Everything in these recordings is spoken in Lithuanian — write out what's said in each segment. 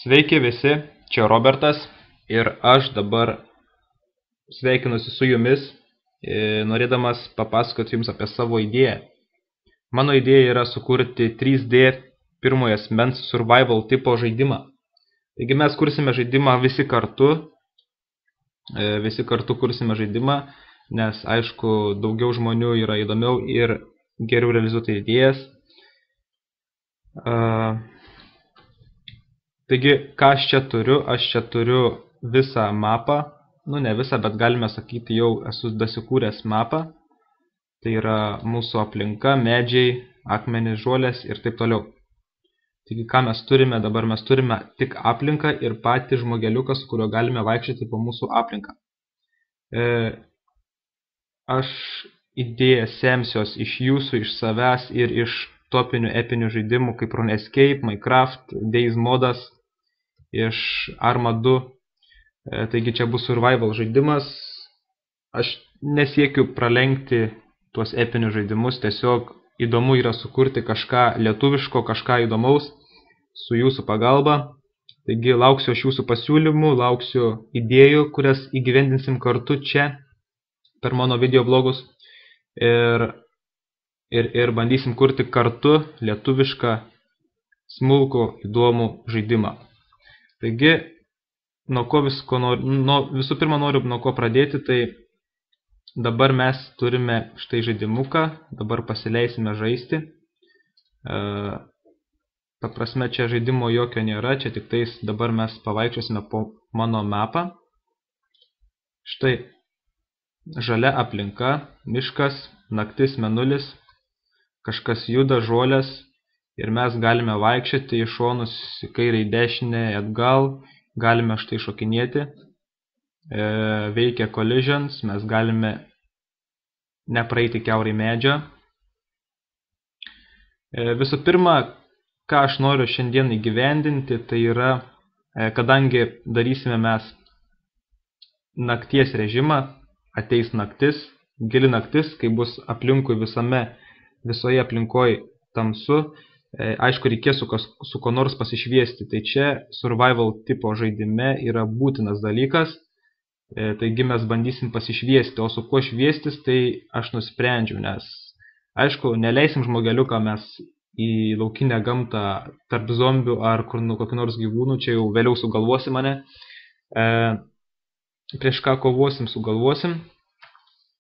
Sveiki visi, čia Robertas ir aš dabar sveikinuosi su jumis, norėdamas papasakoti jums apie savo idėją. Mano idėja yra sukurti 3D pirmojo asmens survival tipo žaidimą. Taigi mes kursime žaidimą visi kartu kursime žaidimą, nes aišku daugiau žmonių yra įdomiau ir geriau realizuoti idėjas. Taigi, ką aš čia turiu? Aš čia turiu visą mapą, ne visą, bet galime sakyti, jau esu dasikūręs mapą. Tai yra mūsų aplinka, medžiai, akmenys, žolės ir taip toliau. Taigi, ką mes turime? Dabar mes turime tik aplinką ir patį žmogeliuką, su kuriuo galime vaikščioti po mūsų aplinką. Aš idėją semsiuos iš jūsų, iš savęs ir iš topinių epinių žaidimų kaip RuneScape, Minecraft, Days modas, iš Arma 2. Taigi čia bus survival žaidimas. Aš nesiekiu pralenkti tuos epinius žaidimus, tiesiog įdomu yra sukurti kažką lietuviško, kažką įdomaus su jūsų pagalba. Taigi lauksiu aš jūsų pasiūlymų, lauksiu idėjų, kurias įgyvendinsim kartu čia per mano video blogus ir bandysim kurti kartu lietuvišką, smulkų, įdomų žaidimą. Taigi, visų pirma noriu nuo ko pradėti, tai dabar mes turime štai žaidimuką, dabar pasileisime žaisti. Ta prasme, čia žaidimo jokio nėra, čia tik tais dabar mes pavaikščiosime po mano mapą. Štai žalia aplinka, miškas, naktis, mėnulis, kažkas juda, žolės ir mes galime vaikščioti į šonus, į kairę, į dešinę, atgal, galime štai šokinėti, veikia collisions, mes galime nepraeiti kiaurai medžio. Visų pirma, ką aš noriu šiandien įgyvendinti, tai yra, kadangi darysime mes nakties režimą, ateis naktis, gili naktis, kai bus aplinkui visoje aplinkoje tamsu, aišku, reikės su ko nors pasišviesti. Tai čia survival tipo žaidime yra būtinas dalykas, taigi mes bandysim pasišviesti, o su kuo šviestis, tai aš nusprendžiau, nes aišku, neleisim žmogeliuką mes į laukinę gamtą tarp zombių ar kokių nors gyvūnų, čia jau vėliau sugalvosim mane, prieš ką kovosim, sugalvosim.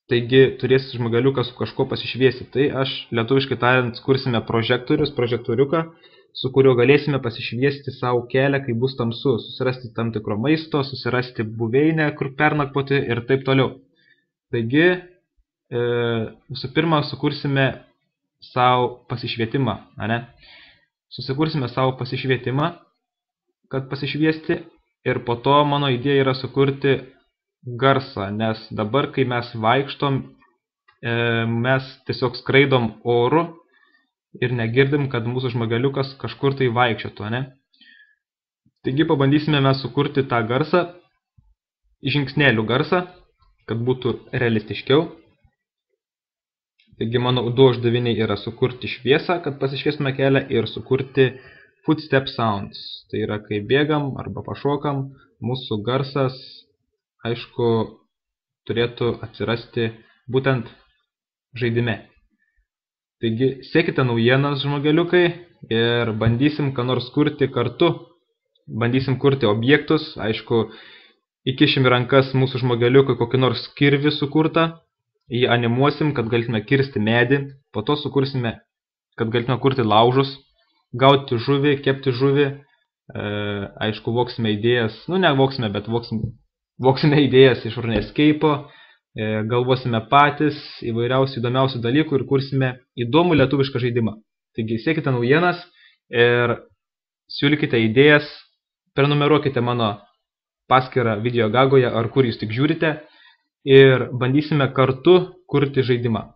Taigi turės žmogeliuką su kažko pasišviesti. Tai aš lietuviškai tariant kursime prožektoriuką, su kuriuo galėsime pasišviesti savo kelią, kai bus tamsu, susirasti tam tikro maisto, susirasti buveinę, kur pernakvoti ir taip toliau. Taigi, visų pirma, sukursime savo pasišvietimą, Susikursime savo pasišvietimą, kad pasišviesti, ir po to mano idėja yra sukurti garsą, nes dabar, kai mes vaikštom, mes tiesiog skraidom oru ir negirdim, kad mūsų žmogeliukas kažkur tai vaikščiotų, Taigi pabandysime mes sukurti tą garsą, žingsnelių garsą, kad būtų realistiškiau. Taigi mano du uždaviniai yra sukurti šviesą, kad pasišviestume kelią, ir sukurti footstep sounds. Tai yra, kai bėgam arba pašokam, mūsų garsas aišku, turėtų atsirasti būtent žaidime. Taigi, sekite naujienas, žmogeliukai, ir bandysim ką nors kurti kartu. Bandysim kurti objektus, aišku, įkišim į rankas mūsų žmogeliukui kokį nors kirvį sukurtą, jį animuosim, kad galėtume kirsti medį, po to sukursime, kad galėtume kurti laužus, gauti žuvį, kepti žuvį, aišku, voksime idėjas, nevoksime, bet voksime idėjas iš RuneScape'o, galvosime patys įvairiausių įdomiausių dalykų ir kursime įdomų lietuvišką žaidimą. Taigi, sekite naujienas ir siūlykite idėjas, prenumeruokite mano paskyrą video gagoje ar kur jūs tik žiūrite ir bandysime kartu kurti žaidimą.